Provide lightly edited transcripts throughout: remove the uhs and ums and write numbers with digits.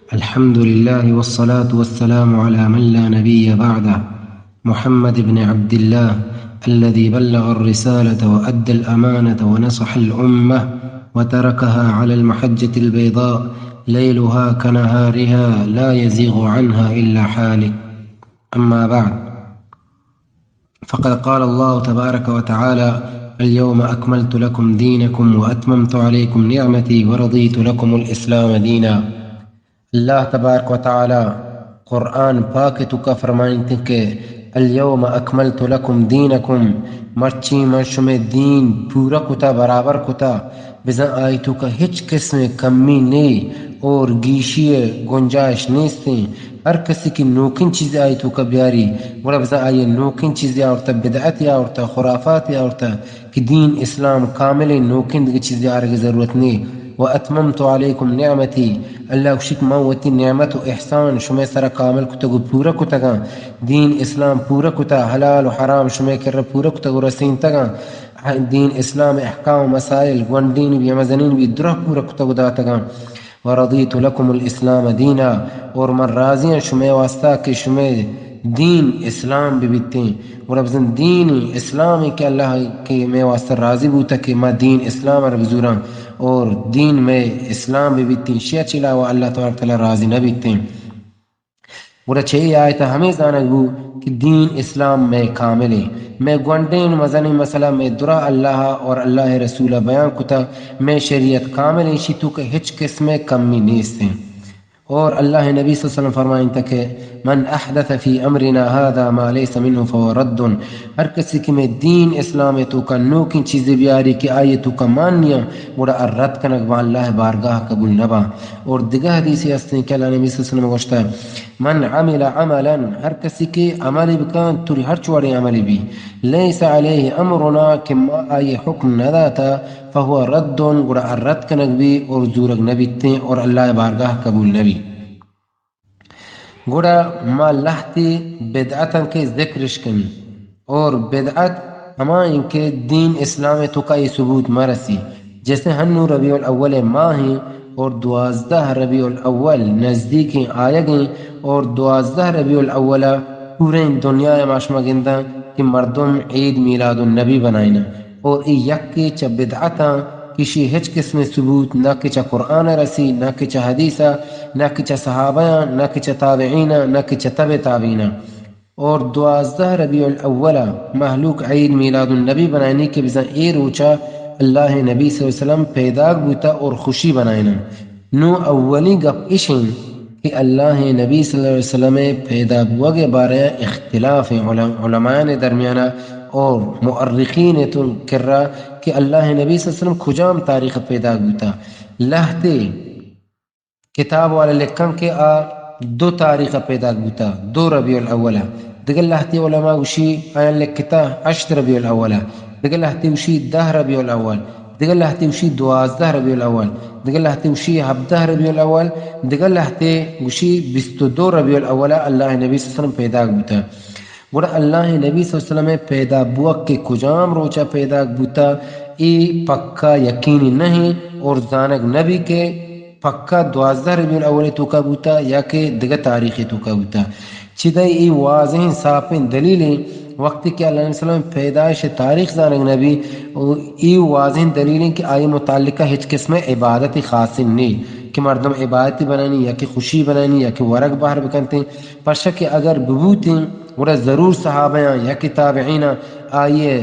الحمد لله والصلاة والسلام على من لا نبي بعده محمد بن عبد الله الذي بلغ الرسالة وأدى الأمانة ونصح الأمة وتركها على المحجة البيضاء ليلها كنهارها لا يزيغ عنها إلا حالك. أما بعد، فقد قال الله تبارك وتعالى: اليوم أكملت لكم دينكم وأتممت عليكم نعمتي ورضيت لكم الإسلام دينا. اللہ تبارک و تعالی قرآن پاک تو کا فرمائیں کہ اليوم اکملت لکم دینکم، مرچی مرشم دین پورا کتا برابر کتا، بزن آئی تو کا ہچ قسم کمی نہیں اور گیشی گنجائش نیستیں. ہر کسی کی نوکن چیزیں آئی تو کا بیاری بڑا بزن آئی نوکن چیزیں آورتا، بدعت آورتا، خرافات آورتا کہ دین اسلام کامل نوکن دیگر چیزیں آرگی ضرورت نہیں. وَأَتْمَمْتُ عَلَيْكُمْ نِعْمَتِي، اللہ شک موتی نعمت و احسان شمع سر کامل کتگو پورا کتگا، دین اسلام پورا کتا، حلال و حرام شمع کر پورا کتگو رسین تگا، دین اسلام احکام و مسائل گوندین بھی مزنین بھی درہ پورا کتگو داتگا. وَرَضِيتُ لَكُمُ الْإِسْلَامَ دِينًا، اور من راضیاں شمع واسطہ کہ شمع دین اسلام بھی بیتے ہیں. اور اب دین اسلام کہ اللہ کے میں واسطہ راضی بوتا کہ میں دین اسلام عرب زوراں اور دین میں اسلام بھی بیتے ہیں شیعہ چلا و اللہ تعالیٰ راضی نہ بیتے ہیں. اور چھے آیت ہمیں زانگ بو کہ دین اسلام میں کامل ہے. میں گونڈین مزنی مسئلہ میں درہ اللہ اور اللہ رسول بیان کتا، میں شریعت کامل ہے شیطو کہ ہچ قسم کمی نیست ہیں. اور اللہ نبی صلی اللہ علیہ وسلم فرمائیں تک من احدث فی امرنا هذا ما ليس منه فهو رد، ہر کسی کی میں دین اسلام تو کا نوکن چیزیں بیاری کہ آئیے تو کا ماننیا بڑا رد کنک با اللہ بارگاہ قبول نبا. اور دیگہ حدیثی ہستیں کہ اللہ نبی صلی اللہ علیہ وسلم گوشتا ہے من عمل عملا، ہر کسی کے عملی بکان توری ہر چوڑے عملی بھی لیس علیہ امرنا کہ ما آئی حکم نداتا فہو رد، گڑا رد کنک بھی اور زورگ نبیتے اور اللہ بارگاہ قبول نبی. گڑا ما لہتی بدعتاں کے ذکرش کن، اور بدعت ہما ان کے دین اسلام تو کا یہ ثبوت مرسی. جیسے ہنو ربیع الاول ماہ ہیں اور 12 ربیع الاول نزدیکی آیا گئیں، اور 12 ربیع الاول پورے دنیا معاشمہ گندہ کہ مردم عید میلاد النبی بنائینا. اور ای یک کے چا بدعتاں کسی ہچ قسم ثبوت نہ کہ چا قرآن رسی، نہ کہ چا حدیثہ، نہ کہ چا صحابہ، نہ کہ چا تابعین، نہ کہ چا تبع تابعین. اور 12 ربیع الاول محلوق عید میلاد النبی بنائنی کے بزن اے روچا اللہ نبی صلی اللہ علیہ وسلم پیدا بوتا اور خوشی بنائنا. نو اولی گپ اشیں کہ اللہ نبی صلی اللہ علیہ وسلم پیدا بوا کے بارے اختلاف علماء نے درمیانہ اور مؤرخین تو کر رہا کہ اللہ نبی صلی اللہ علیہ وسلم کھجام تاریخ پیدا بوتا. لہتے کتاب والا لکھن کے 2 تاریخ پیدا بوتا، 2 ربیع الاول. دیگر لہتی علماء وشی آیان لکھتا 8 ربیع الاول، دیگر لہتی وشی 10 ربیع الاول، دیگر لہتی وشی 12 ربیع الاول، دیگر لہتی وشی 17 ربیع الاول، دیگر لہتی وشی 22 ربیع الاول اللہ نبی صلی اللہ علیہ وسلم پیدا بوتا. گوڑا اللہ نبی صلی اللہ علیہ وسلم پیدا بوک کے کجام روچا پیدا بوتا ای پکا یقینی نہیں، اور زانک نبی کے پکا 12 ربیع الاول تو کا بوتا یا کہ دیگر تاریخی تو کا بوتا. چیدائی ای واضح صافن دلیلیں وقتی کہ اللہ علیہ وسلم پیدائش تاریخ زانک نبی ای واضح دلیلیں کہ آئی متعلقہ ہچ قسم عبادت خاص نہیں کہ مردم عبادتی بنانی یا کہ خوشی بنانی یا کہ ورق باہر بکنتے. پرشک اگر ببوتیں وہ ضرور صحابہ یا کہ تابعین آئیے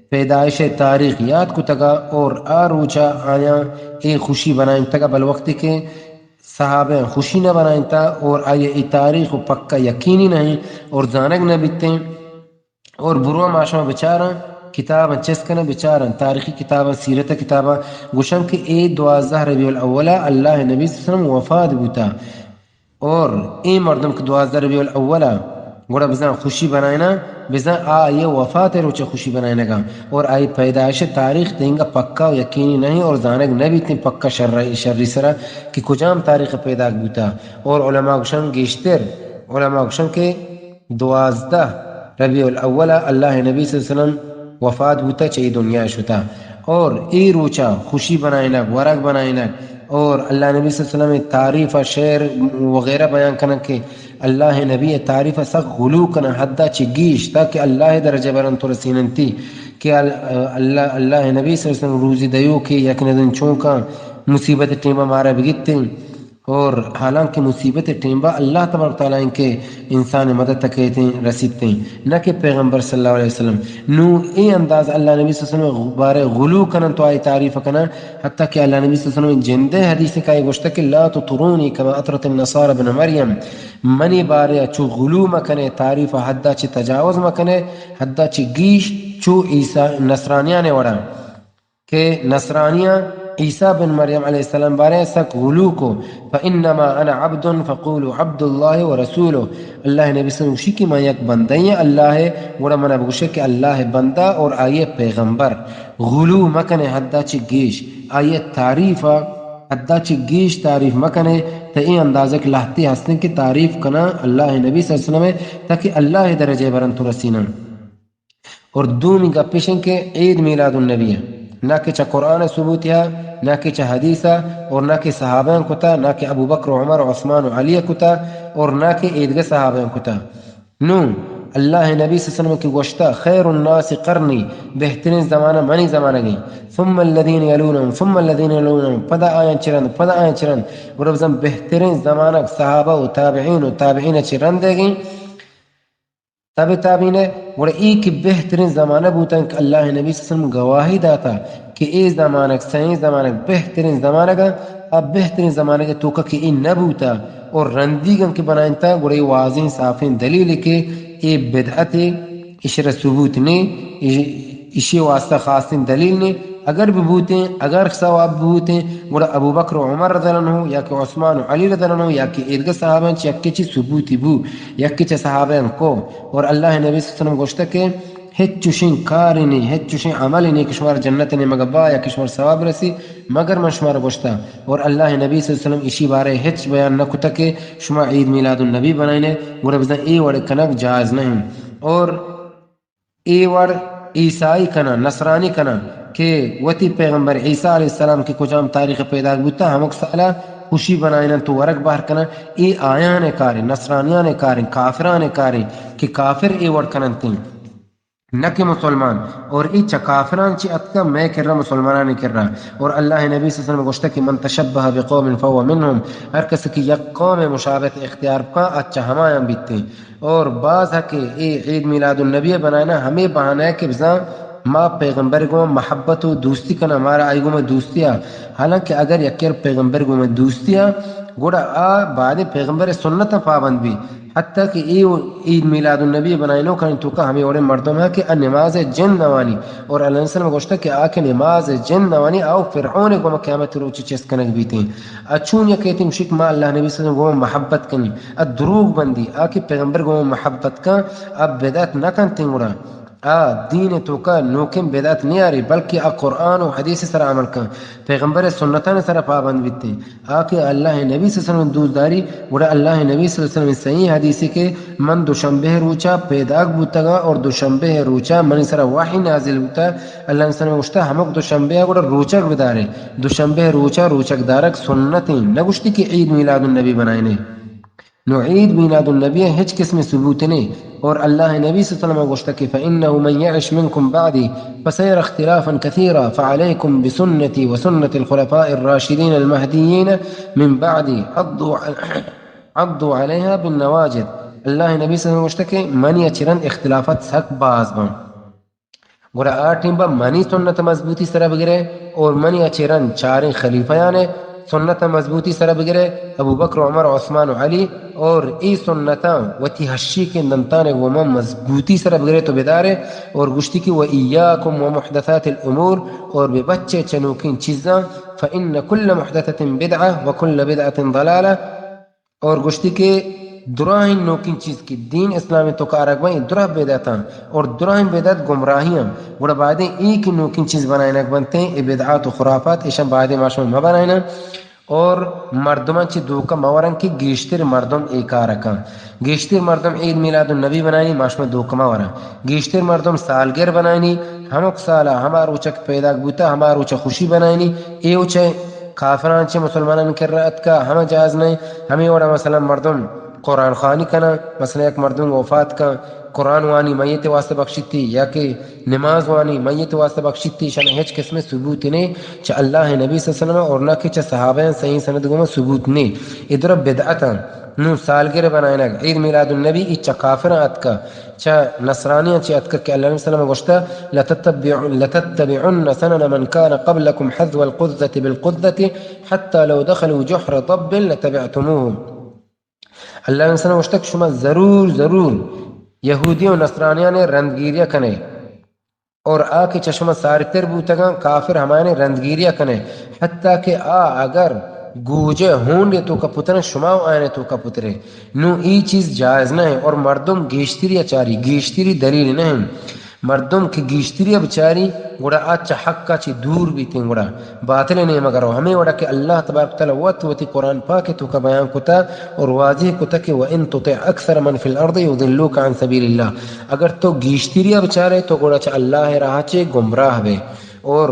پیدائش تاریخ یاد کو تگا اور روچا آیا اے خوشی بنائیں تگا، بل وقت کے صحابہ خوشی نہ بنائیں تا اور آئیے ای تاریخ پکا یقینی نہیں اور زانگ نہ بیتیں. اور بروا معاشمہ بچارا کتاب چسکن بچارا تاریخی کتاب سیرت کتاب گوشن کہ اے 12 ربیع الاول اللہ نبی صلی اللہ علیہ وسلم وفات بوتا، اور اے مردم کہ 12 ربیع الاول گوڑا بزن خوشی بنائنا بزن آئیے وفات روچے خوشی بنائنا گا، اور آئی پیدائش تاریخ دیں گا پکا و یقینی نہیں اور زانگ نبی تیں پکا شرری سرا کہ کجام تاریخ پیدا بوتا. اور علماء گوشن گیشتر علماء گوشن کہ 12 ربیع الاول اللہ نبی صلی اللہ علیہ وسلم وفات بوتا چاہی دنیا شتا. اور ای روچا خوشی بنائنا ورق بنائنا اور اللہ نبی صلی اللہ علیہ وسلم تعریف شعر وغیرہ بیان کرنا کہ اللہ نبی تعریف سخ غلو کنا حدہ چگیش تاکہ اللہ درجہ برن تو رسیننتی کہ اللہ نبی صلی اللہ علیہ وسلم روزی دیو کہ یکن دن چونکا مصیبت ٹیمہ مارا بگتے اور حالانکہ مصیبت ٹیمبا اللہ تبارک تعالیٰ ان کے انسان مدد تکیتے رسیدتے ہیں نہ کہ پیغمبر صلی اللہ علیہ وسلم نو ای انداز اللہ نبی صلی اللہ علیہ وسلم بارے غلو کنن تو آئی تعریف کنن حتیٰ کہ اللہ نبی صلی اللہ علیہ وسلم جندے حدیث کا یہ گوشتا کہ لا تطرونی کما اطرت النصار بن مریم منی بارے چو غلو مکنے تعریف حدہ چی تجاوز مکنے حدہ چی گیش چو عیسیٰ نصرانیاں نے وڑا کہ نصرانیاں عیسیٰ بن مریم علیہ السلام بارے سک غلو کو فَإِنَّمَا أَنَا عَبْدٌ فَقُولُوا عَبْدُ اللَّهِ وَرَسُولُهُ اللہ نبی صلی اللہ علیہ وسلم کی میں یک بندہ ہیں اللہ ہے وڑا منہ بگوشے کہ اللہ بندہ اور آئیے پیغمبر غلو مکنے حدہ چی گیش آئیے تعریف حدہ چی گیش تعریف مکنے تا این اندازہ کہ لہتی ہستن کی تعریف کنا اللہ نبی صلی اللہ علیہ وسلم تاکہ اللہ درجہ برن تو رسینا اور دومی کا پیشن کے عید میلاد النبی ہے نہ کہ چا قرآن ثبوت ہے نہ کہ چا حدیثہ اور نہ کہ صحابان کتا نہ کہ ابو بکر عمر عثمان و علی کتا اور نہ کہ عیدگاہ صحابان کتا نو اللہ نبی صلی اللہ علیہ وسلم کی گوشتا خیر الناس قرنی بہترین زمانہ منی زمانہ گئی ثم الذین یلونہم ثم الذین یلونہم پدا آیاں چرند اور اب بہترین زمانہ صحابہ و تابعین چرند دے گئی تابعین اور ایک بہترین زمانہ بوتا کہ اللہ نبی صلی اللہ علیہ وسلم گواہی داتا کہ ای زمانہ صحیح زمانہ بہترین زمانہ کا اب بہترین زمانہ کا توکا کہ ای نبوتا اور رندیگن کے بنائنتا گوڑے واضح صافین دلیل کے ای بدعت اشرا ثبوت نے اشی واسطہ خاصین دلیل نے اگر بھی بوتے ہیں اگر ثواب بھی بوتے ہیں گوڑا ابو بکر و عمر رضی اللہ عنہ یا کہ عثمان و علی رضی اللہ عنہ یا کہ عیدگاہ صحابہ چی یکی چی ثبوتی بو یکی چی صحابہ کو اور اللہ نبی صلی اللہ علیہ وسلم گوشتا کہ ہچ چوشین کاری نہیں ہچ چوشین عملی نہیں کشمار جنت نے مگبا یا کشمار ثواب رسی مگر من شمار گوشتا اور اللہ نبی صلی اللہ علیہ وسلم اسی بارے ہچ بیان نہ کتا کہ شما عید میلاد النبی بنائنے گوڑا بزن ای وڑ کنک جائز نہیں اور ای وڑ عیسائی کنا نصرانی کنا کہ وتی پیغمبر عیسیٰ علیہ السلام کی کجام تاریخ پیدا بوتا ہمک سالہ خوشی بنائنا تو ورق باہر کنا ای آیان کاری نصرانیان کاری کافران کاری کہ کافر ای وڑ کننتیں نہ کہ مسلمان اور ای چا کافران چی اتکا میں کر رہا مسلمانان کر رہا اور اللہ نبی صلی اللہ علیہ وسلم گوشتا کہ من تشبہ بقوم فهو منہم ہر کسی کی یک قوم مشابہت اختیار کا اچھا ہمایاں بیتے اور بعض ہے کہ ای عید میلاد النبی بنانا ہمیں بہانا ہے کہ بزاں ما پیغمبر کو محبت و دوستی کنا ہمارا آئی گو میں دوستیا حالانکہ اگر یکر پیغمبر کو میں دوستیا گوڑا بعد پیغمبر سنت پابند بھی حتیٰ کہ عید میلاد النبی بنائنو کرنے تو کہ ہمیں اوڑے مردم ہے کہ نماز جن نوانی اور اللہ علیہ وسلم گوشتا کہ آکے نماز جن نوانی آو فرعون کو قیامت روچی چیز کنک بیتے ہیں اچھون یا کہتے ہیں شک ما اللہ نبی صلی اللہ علیہ وسلم کو محبت کنی دروغ بندی آکے پیغمبر کو محبت کا اب بدعت نہ کنتے گوڑا دین تو کا نوکم بدعت نہیں آ رہی بلکہ قرآن و حدیث سر عمل کا پیغمبر سنتان سر پابند بیتے آکے اللہ نبی صلی اللہ علیہ وسلم دوزداری وڑا اللہ نبی صلی اللہ علیہ وسلم صحیح حدیثی کے من دوشنبہ روچا پیداک بوتا گا اور دوشنبہ روچا من سر وحی نازل ہوتا اللہ علیہ وسلم گوشتا ہمک دوشنبہ وڑا روچک بدارے دوشنبہ روچا روچک دارک سنتیں نگوشتی کہ عید میلاد النبی بنائنے نو عید میلاد النبی ہچ قسم ثبوت نے اور اللہ نبی صلی اللہ علیہ وسلم گوشتا کہ فإنه من يعش منكم بعدي فسيرى اختلافا كثيرا فعليكم بسنتي وسنة الخلفاء الراشدين المهديين من بعدي عضوا عليها بالنواجذ اللہ نبی صلی اللہ علیہ وسلم گوشتا کہ منی اچرن اختلافات سک باز بان گورا آٹھیں با منی سنت مضبوطی سر بگرے اور منی اچرن چاریں خلیفیانے سنت مضبوطی سر بگرے ابو بکر عمر عثمان و علی اور ای سنتاں وتی حشی کے نمتان وما مضبوطی سر بگرے تو بدارے اور گشتی کی وَإِيَّاكُمْ وَمُحْدَثَاتِ الْأُمُورِ اور بے بچے چنوکین چیزاں فَإِنَّ كُلَّ مُحْدَثَةٍ بِدْعَةٍ وَكُلَّ بِدْعَةٍ ضَلَالَةٍ اور گشتی کے دراہن نوکین چیز کی دین اسلامی تو کارک بھائی درہ بدعتاں اور دراہن بدعت گمراہیاں گوڑا بعدیں ایک نوکین چیز بنائنا بنتے ہیں ای بدعات و خرافات ایشان بعدیں معاشمہ ما بنائنا اور مردمان چی دوکا مورن کی گیشتر مردم ایکارکا گیشتر مردم عید میلاد النبی بنائنی معاشمہ دوکا مورن گیشتر مردم سالگر بنائنی ہمک سالہ ہمارو چک پیدا بوتا ہمارو چک خوشی بنائنی ایو چے کافران چے مسلمانان کر رہت کا ہمیں جائز نہیں. ہمیں وڑا مثلا مردم قرآن خوانی کنا، مثلا ایک مردم وفات کا قرآن وانی میت واسطے بخشتی یا کہ نماز وانی میت واسطے بخشتی شان ہیچ قسم ثبوت نہیں چ اللہ نبی صلی اللہ علیہ وسلم اور نہ کہ چ صحابہ صحیح سند گما ثبوت نہیں. ادھر بدعت نو سالگرہ بنائنا عید میلاد النبی اچ کافرات کا چ نصرانی چ ات کہ اللہ صلی اللہ علیہ وسلم لتتبعن سنن من كان قبلكم حذو القذة بالقذة حتى لو دخلوا جحر طب لتبعتموهم. اللہ صلی اللہ علیہ وسلم شما ضرور یہودی و نصرانیان رندگیریہ کنے اور آ کے چشمہ سارتر بوتگاں کافر ہمانے رندگیریہ کنے حتیٰ کہ اگر گوجے ہون تو کا پتر شما آنے تو کا پترے نو ای چیز جائز نہ ہے. اور مردم گیشتری اچاری گیشتری دلیل نہیں مردم کی گیشتری بچاری گوڑا آچا حق کا چی دور بھی تین گوڑا باطل نہیں مگر ہمیں وڑا کہ اللہ تبارک تعالی وتی قرآن پاک تو کا بیان کتا اور واضح کتا کہ وَإِن تُطِعْ أَكْثَرَ مَنْ فِي الْأَرْضِ يُضِلُّوكَ عَنْ سَبِيلِ اللَّهِ. اگر تو گیشتری بچارے تو گوڑا چا اللہ راہ چے گمراہ بے. اور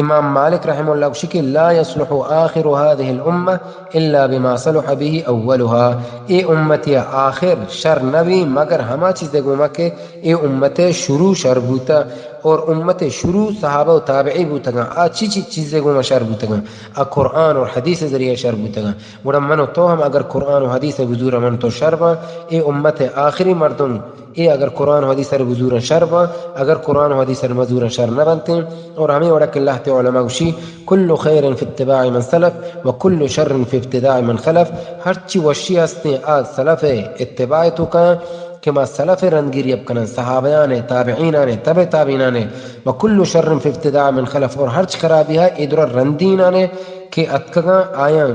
امام مالک رحمہ اللہ کہ لا يصلح آخر هذه الامة الا بما صلح به اولها. اے امتی آخر شر نبی مگر ہما چیز گوما کہ اے امت شروع شر بوتا اور امت شروع صحابہ و تابعی بوتا گا اچھی چیزیں گوما شر بوتا گا قرآن اور حدیث ذریعہ شر بوتا گا. گوڑا منو تو ہم اگر قرآن و حدیث بزور من تو شر با اے امت آخری مردم اے اگر قرآن و حدیث سر بزور شر با اگر قرآن و حدیث سر مزور شر نہ بنتے. اور ہمیں وڑا کہ اللہ تعالی علماء وشی کل خیر فی اتباع من سلف و کل شر فی ابتداع من خلف. ہر چی وشی ہستے آج سلف اتباع تو کا کہ ما سلف رنگیری اب کنن صحابیان تابعینان تبع تابعینان و کل شر فی ابتداع من خلف. اور ہر چی خرابی ہے ادھر رندینان کہ اتکگاں آیاں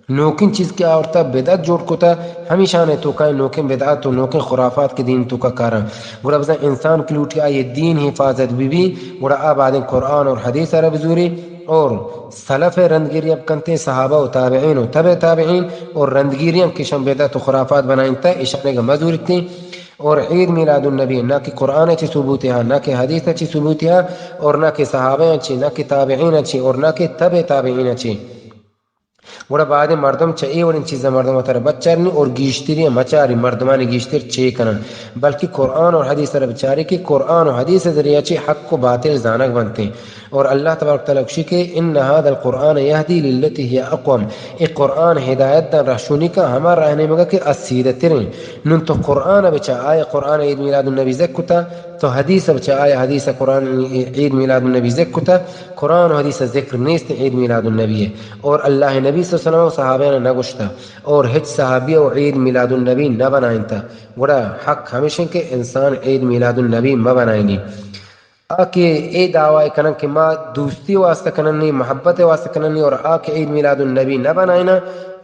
نوکن چیز کیا آورتا بدعت جوڑ کتا ہمیشہ نے تو کہیں نوکن بدعت و نوکن خرافات کے دین تو کا کارا. گوڑا بزا انسان کی لوٹی آئیے دین حفاظت بھی گوڑا آب آدم قرآن اور حدیث عرب زوری اور سلف رندگیری اب کنتے صحابہ و تابعین و تبع تابعین اور رندگیری اب کشم بدعت و خرافات بنائنتا اشارے کا مزورت تھی. اور عید میلاد النبی نہ کہ قرآن اچھی ثبوت ہے نہ کہ حدیث اچھی ثبوت ہے اور نہ کہ صحابہ اچھی نہ کہ تابعین اچھی اور نہ کہ تبع تابعین اچھی. گوڑا بعد مردم چاہیے اور ان چیزیں مردم تر بچارنی اور گیشتری مچاری مردمانی گیشتر چے کنن بلکہ قرآن اور حدیث تر بچاری کہ قرآن و حدیث ذریعہ چے حق کو باطل زانک بنتے ہیں. اور اللہ تبارک تعالیٰ کہ ان هذا القرآن يهدي للتي هي اقوم. اے قرآن ہدایت دا رہشونی کا ہمارا رہنے مگا کہ اسیدہ ترین نن تو قرآن بچا آئے قرآن عید میلاد النبی ذکتا تو حدیث بچا آئے حدیث قرآن عید میلاد النبی ذکتا قرآن و حدیث ذکر نیست عید میلاد النبی ہے. اور اللہ نبی صلی اللہ علیہ وسلم صحابہ نے نہ گشتا اور ہچ صحابی و عید میلاد النبی نہ بنائیں تا. گوڑا حق ہمیشہ کہ انسان عید میلاد النبی نہ بنائیں آکے اے دعوی کنن کہ ما دوستی واسطہ کنن نہیں محبت واسطہ کنن نہیں اور آکے عید میلاد النبی نہ بنائنا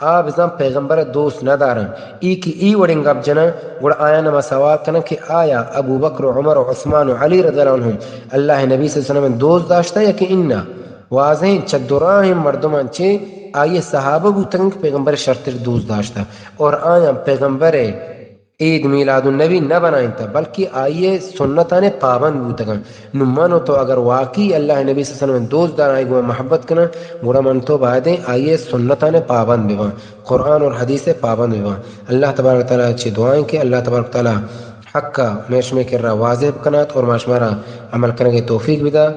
آپ ازام پیغمبر دوست نہ دارن ای کی ای وڑنگ اب جنا گوڑا آیا نما سوال کنن کہ آیا ابو بکر و عمر و عثمان و علی رضی اللہ عنہم اللہ نبی صلی اللہ علیہ وسلم دوست داشتا یا کہ اننا واضح چدراہم مردمان چے آئیے صحابہ بوتنگ پیغمبر شرطر دوست داشتا اور آیا پیغمبر عید میلاد النبی نہ بنائیں تا بلکہ آئیے سنتانے پابند بوتگاں نمانو تو اگر واقعی اللہ نبی صلی اللہ علیہ وسلم دوست دار آئی گو محبت کنا گوڑا من تو بعدیں آئیے سنتانے پابند بیوان قرآن اور حدیث پابند بیوان. اللہ تبارک تعالیٰ اچھی دعائیں کہ اللہ تبارک تعالیٰ حق کا میش میں کر رہا واضح کنات اور معاشمارہ عمل کرنے کے توفیق بدا.